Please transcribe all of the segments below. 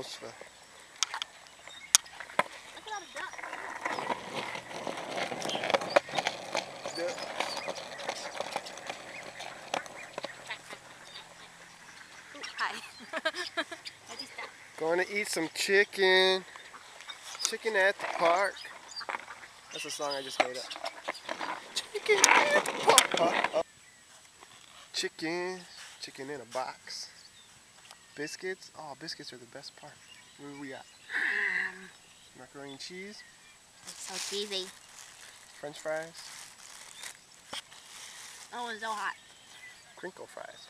almost fell. Look at all the ducks. Ooh, hi. I just stopped. Going to eat some chicken. Chicken at the park. That's a song I just made up. Chicken at the park. Chicken. Chicken in a box. Biscuits. Oh, biscuits are the best part. What do we got? Macaroni and cheese. It's so cheesy. French fries. Oh, it's so hot. Crinkle fries.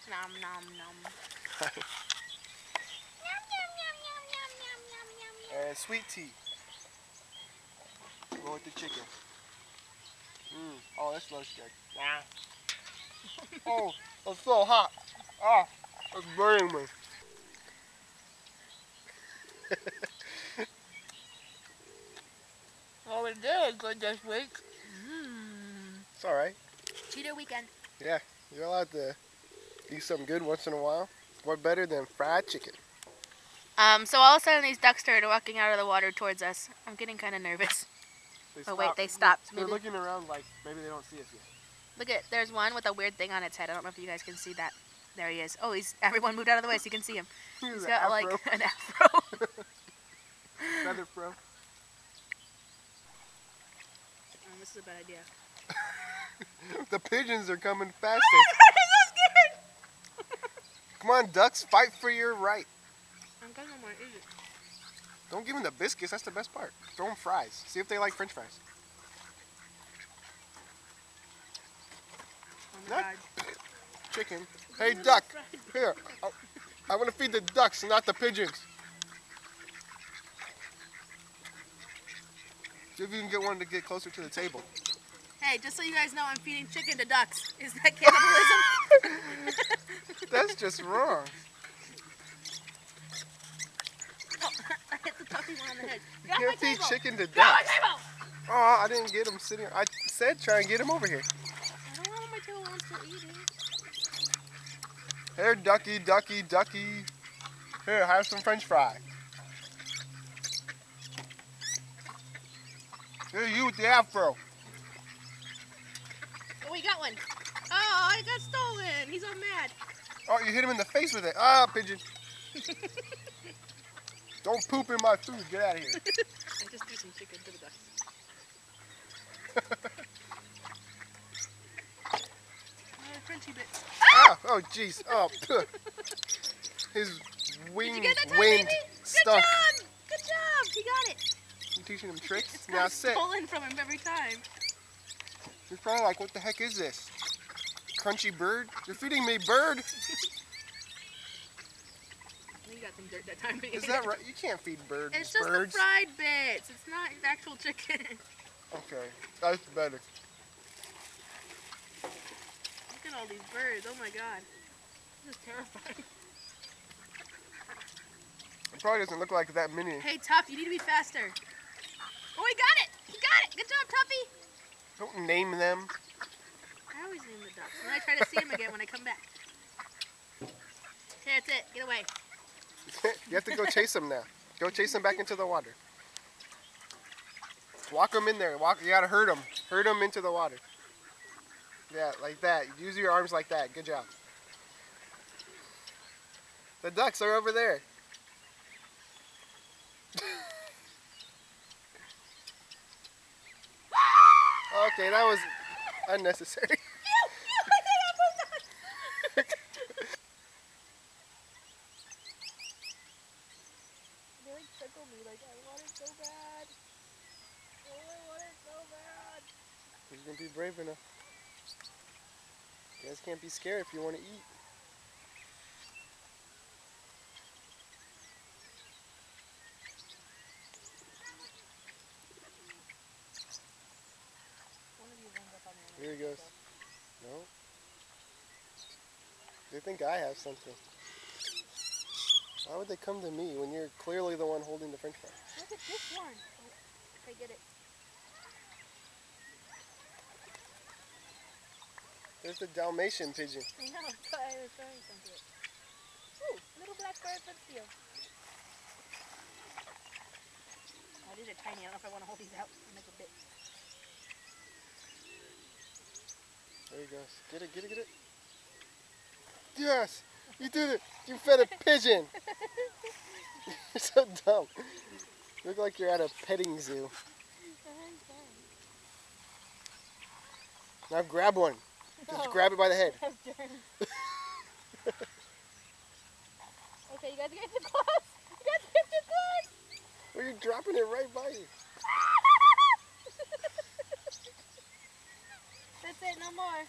Nom nom nom. And sweet tea. Go with the chicken. Oh, that smells good. Oh, it's so hot. Ah, it's burning me. Oh, we did good this week. It's alright. Cheater weekend. Yeah, you're allowed to eat something good once in a while. What better than fried chicken? So all of a sudden these ducks started walking out of the water towards us. I'm getting kind of nervous. Oh wait, they stopped. They're Maybe. looking around like maybe they don't see us yet. Look at, there's one with a weird thing on its head. I don't know if you guys can see that. There he is. Oh, everyone moved out of the way so you can see him. He's got like an afro. Feather fro. This is a bad idea. The pigeons are coming faster. I'm so scared. Come on, ducks, fight for your right. I'm gonna want to eat it. Don't give them the biscuits, that's the best part. Throw them fries. See if they like french fries. Oh my God. Chicken. Hey, duck. Here. I want to feed the ducks, not the pigeons. See if you can get one to get closer to the table. Hey, just so you guys know, I'm feeding chicken to ducks. Is that cannibalism? That's just wrong. Oh, I hit the puppy one on the head. You can't feed chicken to Get off ducks. my table! Oh, I didn't get him sitting. I said try and get him over here. I don't want my table wants to eat it. Here, ducky, ducky, ducky. Here, have some french fry. Here, you with the afro. Oh, we got one. Oh, I got stolen. He's all mad. Oh, you hit him in the face with it. Ah, pigeon. Don't poop in my food. Get out of here. I just threw some chicken to the ducks. Another Frenchy bit. Ah! Oh, jeez. Oh, his wing Did you get that time, wind baby? stunk. Good job. Good job. He got it. You teaching him tricks? It's Now kind of sit. stolen from him every time. He's probably like, what the heck is this? Crunchy bird? You're feeding me, bird. You got some dirt that time. Baby. Is that right? You can't feed birds. It's just birds. the fried bits. It's not actual chicken. Okay, that's better. Look at all these birds. Oh my God. This is terrifying. It probably doesn't look like that many. Hey, Tuff, you need to be faster. Oh, he got it. He got it. Good job, Tuffy. Don't name them. I always name the ducks. And then I try to see them again when I come back. Here, that's it. Get away. You have to go chase them now. Go chase them back into the water. Walk them in there. You gotta herd them. Herd them into the water. Yeah, like that. Use your arms like that. Good job. The ducks are over there. Okay, that was unnecessary. They like tickle me, like I want it so bad. Oh, I want it so bad. You're gonna be brave enough. You guys can't be scared if you want to eat. Here he goes. No. They think I have something. Why would they come to me when you're clearly the one holding the french fry? Look at this one. Oh, I get it. There's the Dalmatian pigeon. I know, I was trying something. blackbird, but still. Oh, these are tiny. I don't know if I want to hold these out and make a bit. There he goes. Get it, get it, get it. Yes! You did it! You fed a pigeon! You're so dumb. You look like you're at a petting zoo. Now grab one. Just grab it by the head. Okay, you guys get too close. You guys get too close. Well, you're dropping it right by you. That's it, no more.